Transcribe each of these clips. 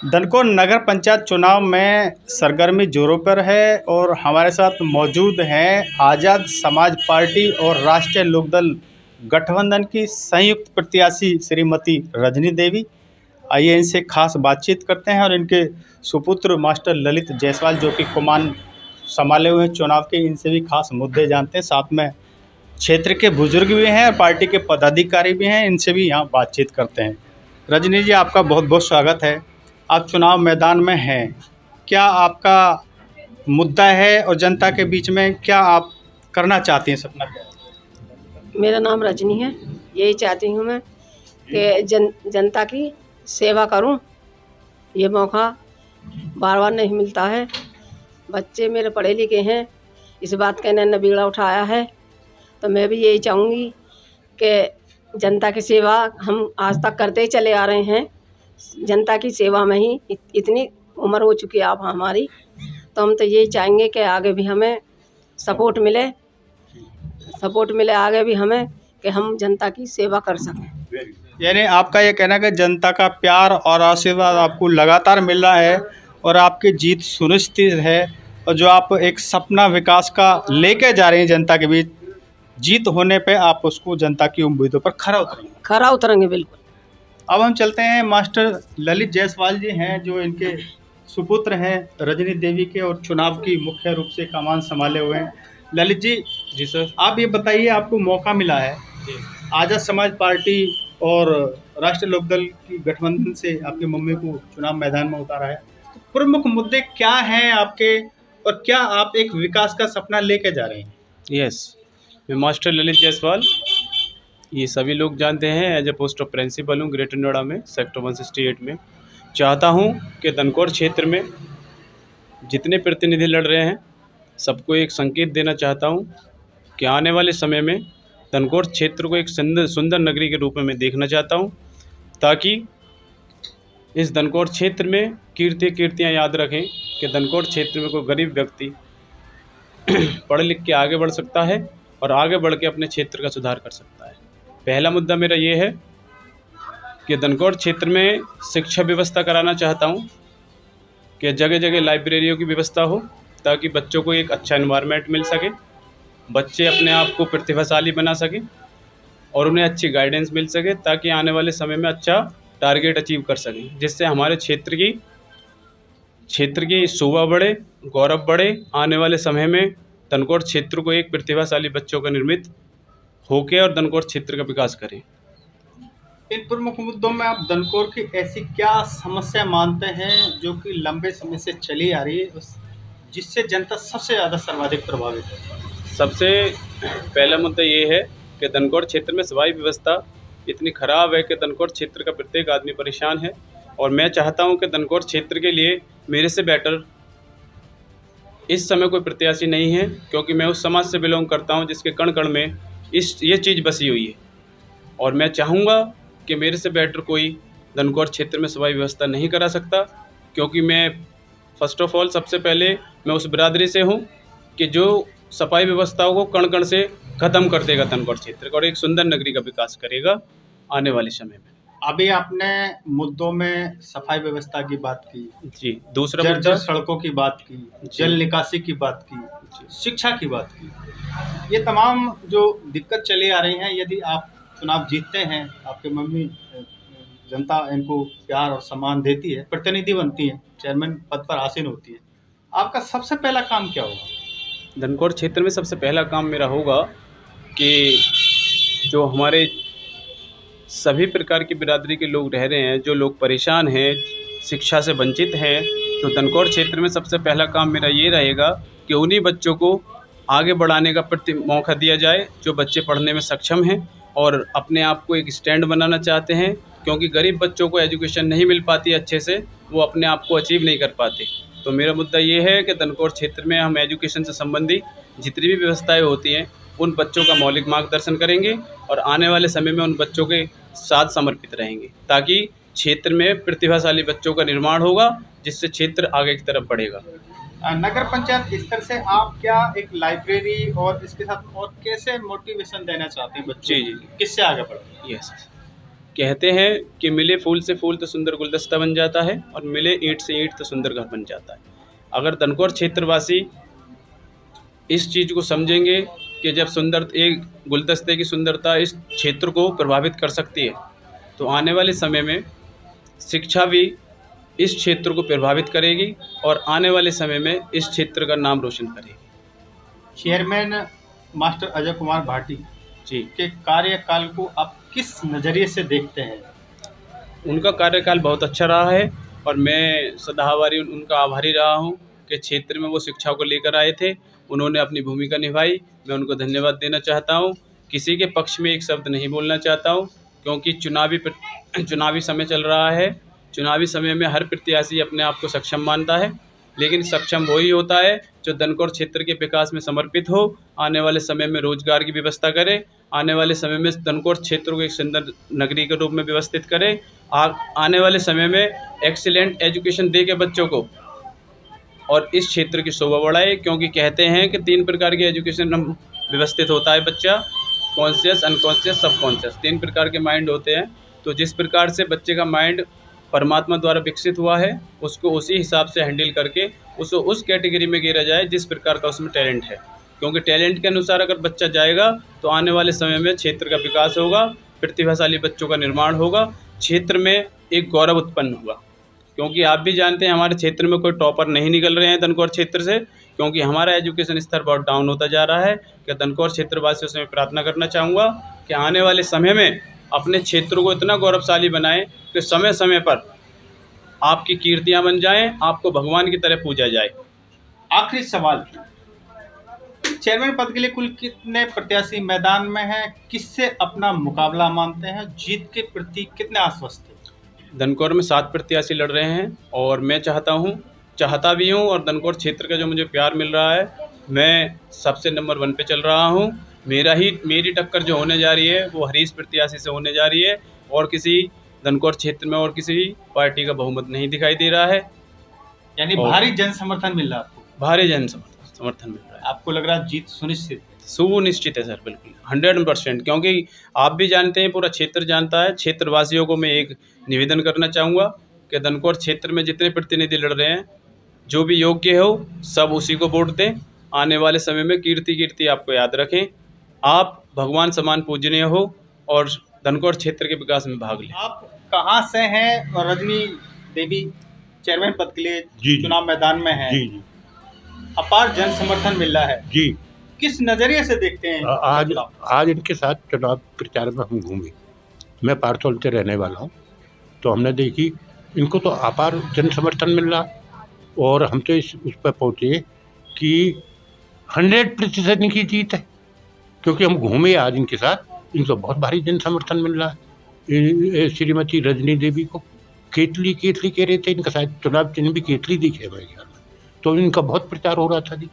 धनकोर नगर पंचायत चुनाव में सरगर्मी जोरों पर है और हमारे साथ मौजूद हैं आज़ाद समाज पार्टी और राष्ट्रीय लोकदल गठबंधन की संयुक्त प्रत्याशी श्रीमती रजनी देवी। आइए इनसे खास बातचीत करते हैं और इनके सुपुत्र मास्टर ललित जायसवाल जो कि कमान संभाले हुए हैं चुनाव के, इनसे भी खास मुद्दे जानते हैं। साथ में क्षेत्र के बुजुर्ग भी हैं और पार्टी के पदाधिकारी भी हैं, इनसे भी यहाँ बातचीत करते हैं। रजनी जी, आपका बहुत बहुत स्वागत है। आप चुनाव मैदान में हैं, क्या आपका मुद्दा है और जनता के बीच में क्या आप करना चाहती हैं? सपना क्या है? मेरा नाम रजनी है। यही चाहती हूँ मैं कि जनता की सेवा करूँ। ये मौका बार बार नहीं मिलता है। बच्चे मेरे पढ़े लिखे हैं, इस बात का इन्होंने बीड़ा उठाया है, तो मैं भी यही चाहूँगी कि जनता की सेवा हम आज तक करते ही चले आ रहे हैं। जनता की सेवा में ही इतनी उम्र हो चुकी है आप हमारी, तो हम तो यही चाहेंगे कि आगे भी हमें सपोर्ट मिले आगे भी हमें, कि हम जनता की सेवा कर सकें। यानी आपका ये कहना है कि जनता का प्यार और आशीर्वाद आपको लगातार मिल रहा है और आपकी जीत सुनिश्चित है, और जो आप एक सपना विकास का लेके जा रहे हैं जनता के बीच, जीत होने पे आप उसको जनता की उम्मीदों पर खरा उतरेंगे बिल्कुल। अब हम चलते हैं, मास्टर ललित जायसवाल जी हैं जो इनके सुपुत्र हैं रजनी देवी के और चुनाव की मुख्य रूप से कमान संभाले हुए हैं। ललित जी। जी सर। आप ये बताइए, आपको मौका मिला है आज़ाद समाज पार्टी और राष्ट्रीय लोकदल की गठबंधन से आपकी मम्मी को चुनाव मैदान में उतारा है, तो प्रमुख मुद्दे क्या हैं आपके और क्या आप एक विकास का सपना लेके जा रहे हैं? यस, मैं मास्टर ललित जायसवाल, ये सभी लोग जानते हैं, as a post of principal हूँ ग्रेटर नोएडा में सेक्टर 168 में। चाहता हूँ कि धनकोर क्षेत्र में जितने प्रतिनिधि लड़ रहे हैं सबको एक संकेत देना चाहता हूँ कि आने वाले समय में धनकोर क्षेत्र को एक सुंदर नगरी के रूप में मैं देखना चाहता हूँ, ताकि इस धनकोर क्षेत्र में कीर्तियाँ याद रखें कि धनकोर क्षेत्र में कोई गरीब व्यक्ति पढ़ लिख के आगे बढ़ सकता है और आगे बढ़ के अपने क्षेत्र का सुधार कर सकता है। पहला मुद्दा मेरा ये है कि धनकोर क्षेत्र में शिक्षा व्यवस्था कराना चाहता हूँ कि जगह जगह लाइब्रेरियों की व्यवस्था हो, ताकि बच्चों को एक अच्छा एनवायरनमेंट मिल सके, बच्चे अपने आप को प्रतिभाशाली बना सकें और उन्हें अच्छी गाइडेंस मिल सके, ताकि आने वाले समय में अच्छा टारगेट अचीव कर सकें, जिससे हमारे क्षेत्र की शोभा बढ़े, गौरव बढ़े। आने वाले समय में धनकोर क्षेत्र को एक प्रतिभाशाली बच्चों का निर्मित होके और धनकोर क्षेत्र का विकास करें। इन प्रमुख मुद्दों में आप धनकोर की ऐसी क्या समस्या मानते हैं जो कि लंबे समय से चली आ रही है, जिससे जनता सबसे ज़्यादा सर्वाधिक प्रभावित है? सबसे पहला मुद्दा ये है कि धनकोर क्षेत्र में सफाई व्यवस्था इतनी ख़राब है कि धनकोर क्षेत्र का प्रत्येक आदमी परेशान है, और मैं चाहता हूं कि धनकोर क्षेत्र के लिए मेरे से बेटर इस समय कोई प्रत्याशी नहीं है, क्योंकि मैं उस समाज से बिलोंग करता हूं जिसके कण कण में ये चीज़ बसी हुई है, और मैं चाहूँगा कि मेरे से बेटर कोई धनकोर क्षेत्र में सफाई व्यवस्था नहीं करा सकता, क्योंकि मैं फर्स्ट ऑफ ऑल सबसे पहले मैं उस बिरादरी से हूँ कि जो सफाई व्यवस्थाओं को कण कण से ख़त्म कर देगा धनकोर क्षेत्र का और एक सुंदर नगरी का विकास करेगा आने वाले समय में। अभी आपने मुद्दों में सफाई व्यवस्था की बात की जी, दूसरा मुद्दा सड़कों की बात की, जल निकासी की बात की, शिक्षा की बात की, ये तमाम जो दिक्कत चली आ रही हैं, यदि आप चुनाव जीतते हैं, आपके मम्मी जनता इनको प्यार और सम्मान देती है, प्रतिनिधि बनती है, चेयरमैन पद पर आसीन होती है, आपका सबसे पहला काम क्या होगा? धनकोर क्षेत्र में सबसे पहला काम मेरा होगा कि जो हमारे सभी प्रकार की बिरादरी के लोग रह रहे हैं, जो लोग परेशान हैं, शिक्षा से वंचित हैं, तो धनकोर क्षेत्र में सबसे पहला काम मेरा ये रहेगा कि उन्हीं बच्चों को आगे बढ़ाने का मौका दिया जाए जो बच्चे पढ़ने में सक्षम हैं और अपने आप को एक स्टैंड बनाना चाहते हैं, क्योंकि गरीब बच्चों को एजुकेशन नहीं मिल पाती अच्छे से, वो अपने आप को अचीव नहीं कर पाते। तो मेरा मुद्दा ये है कि धनकोर क्षेत्र में हम एजुकेशन से संबंधी जितनी भी व्यवस्थाएं होती हैं उन बच्चों का मौलिक मार्गदर्शन करेंगे और आने वाले समय में उन बच्चों के साथ समर्पित रहेंगे, ताकि क्षेत्र में प्रतिभाशाली बच्चों का निर्माण होगा, जिससे क्षेत्र आगे की तरफ बढ़ेगा। नगर पंचायत स्तर से आप क्या एक लाइब्रेरी और इसके साथ और कैसे मोटिवेशन देना चाहते हैं बच्चे? जी, किससे आगे बढ़े? यस, कहते हैं कि मिले फूल से फूल तो सुंदर गुलदस्ता बन जाता है और मिले ईंट से ईंट तो सुंदर घर बन जाता है। अगर दनकौर क्षेत्रवासी इस चीज़ को समझेंगे कि जब सुंदर एक गुलदस्ते की सुंदरता इस क्षेत्र को प्रभावित कर सकती है, तो आने वाले समय में शिक्षा भी इस क्षेत्र को प्रभावित करेगी और आने वाले समय में इस क्षेत्र का नाम रोशन करेगी। चेयरमैन मास्टर अजय कुमार भाटी जी, के कार्यकाल को आप किस नज़रिए से देखते हैं? उनका कार्यकाल बहुत अच्छा रहा है और मैं सदाबहार उनका आभारी रहा हूं कि क्षेत्र में वो शिक्षा को लेकर आए थे, उन्होंने अपनी भूमिका निभाई। मैं उनको धन्यवाद देना चाहता हूं। किसी के पक्ष में एक शब्द नहीं बोलना चाहता हूं, क्योंकि चुनावी समय चल रहा है। चुनावी समय में हर प्रत्याशी अपने आप को सक्षम मानता है, लेकिन सक्षम वही होता है जो दनकौर क्षेत्र के विकास में समर्पित हो, आने वाले समय में रोजगार की व्यवस्था करे, आने वाले समय में दनकौर क्षेत्र को एक सुंदर नगरी के रूप में व्यवस्थित करे, आने वाले समय में एक्सीलेंट एजुकेशन दे के बच्चों को और इस क्षेत्र की शोभा बढ़ाए। क्योंकि कहते हैं कि 3 प्रकार की एजुकेशन व्यवस्थित होता है बच्चा, कॉन्शियस, अनकॉन्शियस, सबकॉन्शियस, 3 प्रकार के माइंड होते हैं। तो जिस प्रकार से बच्चे का माइंड परमात्मा द्वारा विकसित हुआ है, उसको उसी हिसाब से हैंडल करके उसको उस कैटेगरी में गिरा जाए जिस प्रकार का उसमें टैलेंट है। क्योंकि टैलेंट के अनुसार अगर बच्चा जाएगा तो आने वाले समय में क्षेत्र का विकास होगा, प्रतिभाशाली बच्चों का निर्माण होगा, क्षेत्र में एक गौरव उत्पन्न होगा। क्योंकि आप भी जानते हैं हमारे क्षेत्र में कोई टॉपर नहीं निकल रहे हैं दनकौर क्षेत्र से, क्योंकि हमारा एजुकेशन स्तर बहुत डाउन होता जा रहा है। कि दनकौर क्षेत्रवासियों से मैं प्रार्थना करना चाहूँगा कि आने वाले समय में अपने क्षेत्र को इतना गौरवशाली बनाएं कि समय समय पर आपकी कीर्तियां बन जाएं, आपको भगवान की तरह पूजा जाए। आखिरी सवाल, चेयरमैन पद के लिए कुल कितने प्रत्याशी मैदान में हैं? किससे अपना मुकाबला मानते हैं? जीत के प्रति कितने आश्वस्त हैं? दनकौर में 7 प्रत्याशी लड़ रहे हैं और मैं चाहता भी हूँ और दनकौर क्षेत्र का जो मुझे प्यार मिल रहा है, मैं सबसे नंबर 1 पे चल रहा हूँ। मेरी टक्कर जो होने जा रही है वो हरीश प्रत्याशी से होने जा रही है और किसी दनकौर क्षेत्र में और किसी पार्टी का बहुमत नहीं दिखाई दे रहा है। यानी भारी जन समर्थन मिल रहा है आपको? भारी जन समर्थन मिल रहा है। आपको लग रहा है जीत सुनिश्चित है? सुनिश्चित है सर, बिल्कुल 100%। क्योंकि आप भी जानते हैं, पूरा क्षेत्र जानता है। क्षेत्रवासियों को मैं एक निवेदन करना चाहूँगा कि दनकौर क्षेत्र में जितने प्रतिनिधि लड़ रहे हैं, जो भी योग्य हो सब उसी को वोट दें। आने वाले समय में कीर्ति आपको याद रखें, आप भगवान समान पूजनीय हो और दनकौर क्षेत्र के विकास में भाग लें। आप कहाँ से हैं और रजनी देवी चेयरमैन पद के लिए चुनाव मैदान में हैं? जी, अपार जन समर्थन मिल रहा है, जी। किस नजरिए से देखते हैं? आज इनके साथ चुनाव प्रचार में हम घूमे। मैं पारसौल से रहने वाला हूँ, तो हमने देखी इनको तो अपार जन समर्थन मिल रहा और हम तो उस पर पहुँचे कि 100% इनकी जीत है। क्योंकि हम घूमे आज इनके साथ, इनको बहुत भारी जन समर्थन मिल रहा है। श्रीमती रजनी देवी को केतली कह रहे थे, इनका शायद चुनाव चिन्ह भी केतली दिखे मेरे ख्याल में, तो इनका बहुत प्रचार हो रहा था जी।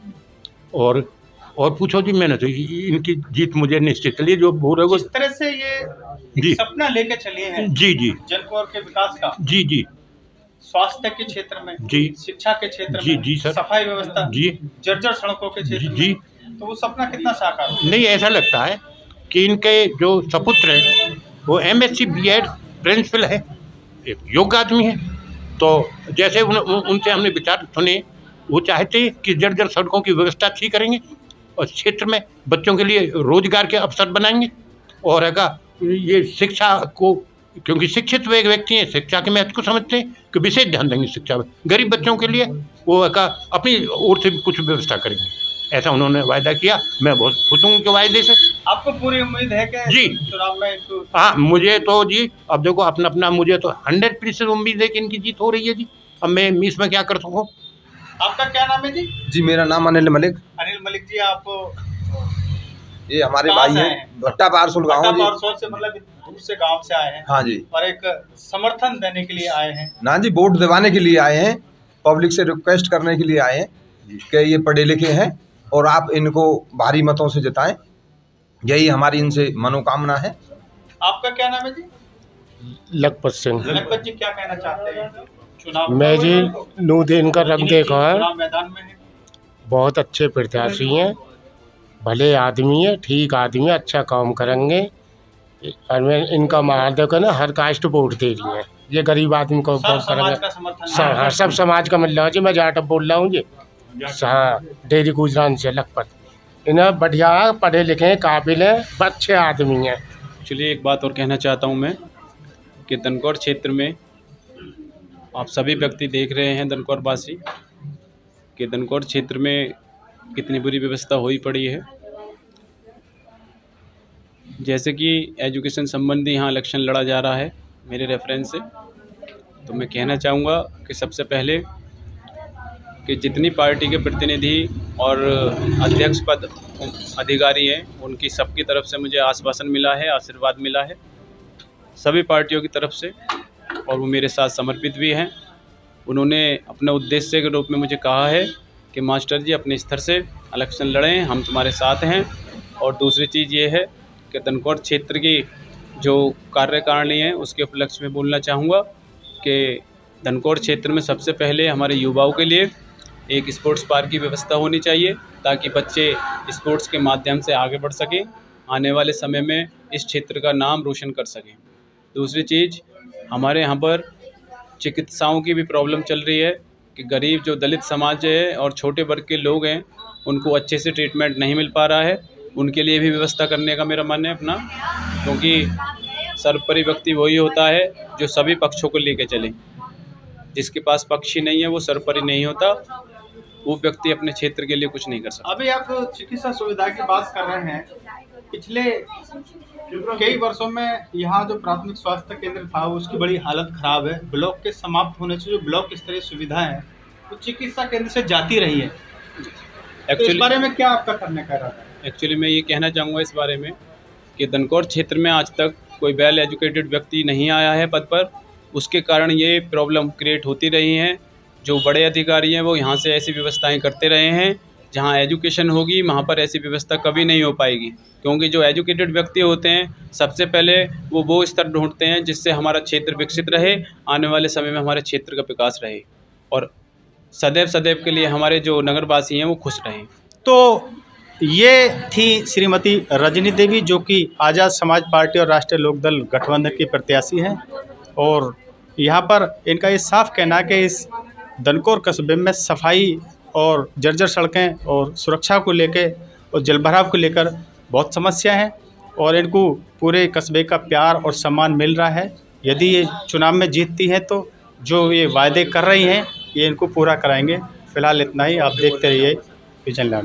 और पूछो जी, मैंने तो इनकी जीत मुझे निश्चित चलिए जो बोल रहे हो। जिस तरह से ये सपना लेके चले हैं जी दनकौर के विकास का, जी स्वास्थ्य के क्षेत्र में जी, शिक्षा के क्षेत्र में जी सर, सफाई व्यवस्था जी, जर्जर सड़कों के क्षेत्र जी, में, तो वो सपना कितना साकार हो? नहीं, ऐसा लगता है कि इनके जो सपुत्र हैं वो MSc B.Ed प्रिंसिपल है, एक योग्य आदमी है। तो जैसे उनसे हमने विचार सुने, वो चाहते कि जर्जर सड़कों की व्यवस्था अच्छी करेंगे और क्षेत्र में बच्चों के लिए रोजगार के अवसर बनाएंगे। और अगर ये शिक्षा को, क्योंकि शिक्षित वे व्यक्ति हैं, शिक्षा के महत्व को समझते हैं कि विशेष ध्यान देंगे शिक्षा में, गरीब बच्चों के लिए वो अपनी ओर से कुछ व्यवस्था करेंगे, ऐसा उन्होंने वायदा किया। मैं बहुत खुश हूँ उनके वायदे से। आपको पूरी उम्मीद है कि जी चुनाव में इनको? हाँ, मुझे तो जी, अब देखो अपना मुझे तो 100% उम्मीद है कि इनकी जीत हो रही है जी। अब मैं इसमें क्या कर सकूँ। आपका क्या नाम है जी? जी, मेरा नाम अनिल मलिक। अनिल मलिक जी, आप ये हमारे भाई हैं, भट्टा पारसौल गाँव जी। पारसौल से, मतलब दूर से गांव से आए हैं? हाँ जी। और एक समर्थन देने के लिए आए हैं? ना जी, वोट दिवाने के लिए आए हैं, पब्लिक से रिक्वेस्ट करने के लिए आए हैं कि ये पढ़े लिखे हैं और आप इनको भारी मतों से जिताएं, यही हमारी इनसे मनोकामना है। आपका क्या नाम है जी? लखपत सिंह। लखपत जी, क्या कहना चाहते हैं? चुनाव मैं जी नूरदीन का रंग देखा है, चुनाव मैदान में है, बहुत अच्छे प्रत्याशी हैं, भले आदमी है, ठीक आदमी है, अच्छा काम करेंगे। और मैं इनका मार देखो ना, हर कास्ट वोट दे रही है। ये गरीब आदमी को सब वोट समाज का करेगा। समर्थन हाँ, सब समाज का मिल रहा है जी। मैं जाट बोल रहा हूँ जी। हाँ, डेरी गुजरान से लखपत। इन्हें बढ़िया पढ़े लिखे काबिल हैं, अच्छे आदमी हैं। चलिए एक बात और कहना चाहता हूँ मैं कि दनकौर क्षेत्र में आप सभी व्यक्ति देख रहे हैं, दनकौर वासी, कि दनकौर क्षेत्र में कितनी बुरी व्यवस्था हुई पड़ी है। जैसे कि एजुकेशन संबंधी यहाँ इलेक्शन लड़ा जा रहा है मेरे रेफरेंस से, तो मैं कहना चाहूँगा कि सबसे पहले कि जितनी पार्टी के प्रतिनिधि और अध्यक्ष पद अधिकारी हैं, उनकी सबकी तरफ से मुझे आश्वासन मिला है, आशीर्वाद मिला है सभी पार्टियों की तरफ से, और वो मेरे साथ समर्पित भी हैं। उन्होंने अपने उद्देश्य के रूप में मुझे कहा है कि मास्टर जी अपने स्तर से इलेक्शन लड़ें, हम तुम्हारे साथ हैं। और दूसरी चीज़ ये है कि दनकौर क्षेत्र की जो कार्यकारिणी है उसके उपलक्ष्य में बोलना चाहूँगा कि दनकौर क्षेत्र में सबसे पहले हमारे युवाओं के लिए एक स्पोर्ट्स पार्क की व्यवस्था होनी चाहिए, ताकि बच्चे स्पोर्ट्स के माध्यम से आगे बढ़ सकें, आने वाले समय में इस क्षेत्र का नाम रोशन कर सकें। दूसरी चीज़, हमारे यहाँ पर चिकित्साओं की भी प्रॉब्लम चल रही है कि गरीब जो दलित समाज है और छोटे वर्ग के लोग हैं, उनको अच्छे से ट्रीटमेंट नहीं मिल पा रहा है। उनके लिए भी व्यवस्था करने का मेरा मन है अपना, क्योंकि सर्वोपरि व्यक्ति वही होता है जो सभी पक्षों को लेके चले। जिसके पास पक्ष ही नहीं है वो सर्वोपरि नहीं होता, वो व्यक्ति अपने क्षेत्र के लिए कुछ नहीं कर सकता। अभी आप चिकित्सा सुविधा की बात कर रहे हैं। पिछले कई वर्षों में यहाँ जो प्राथमिक स्वास्थ्य केंद्र था उसकी बड़ी हालत खराब है। ब्लॉक के समाप्त होने से जो ब्लॉक स्तरीय सुविधाएं हैं वो चिकित्सा केंद्र से जाती रही है। तो इस बारे में क्या आपका करने का इरादा है? एक्चुअली मैं ये कहना चाहूँगा इस बारे में कि दनकौर क्षेत्र में आज तक कोई वेल एजुकेटेड व्यक्ति नहीं आया है पद पर, उसके कारण ये प्रॉब्लम क्रिएट होती रही हैं। जो बड़े अधिकारी हैं वो यहाँ से ऐसी व्यवस्थाएं करते रहे हैं, जहाँ एजुकेशन होगी वहाँ पर ऐसी व्यवस्था कभी नहीं हो पाएगी, क्योंकि जो एजुकेटेड व्यक्ति होते हैं सबसे पहले वो स्तर ढूंढते हैं जिससे हमारा क्षेत्र विकसित रहे, आने वाले समय में हमारे क्षेत्र का विकास रहे और सदैव के लिए हमारे जो नगरवासी हैं वो खुश रहें। तो ये थी श्रीमती रजनी देवी, जो कि आज़ाद समाज पार्टी और राष्ट्रीय लोकदल गठबंधन की प्रत्याशी हैं। और यहाँ पर इनका ये साफ कहना है कि इस दनकौर कस्बे में सफाई और जर्जर सड़कें और सुरक्षा को लेकर और जलभराव को लेकर बहुत समस्या है, और इनको पूरे कस्बे का प्यार और सम्मान मिल रहा है। यदि ये चुनाव में जीतती हैं तो जो ये वायदे कर रही हैं ये इनको पूरा कराएंगे। फिलहाल इतना ही। आप देखते रहिए विजन लाइव।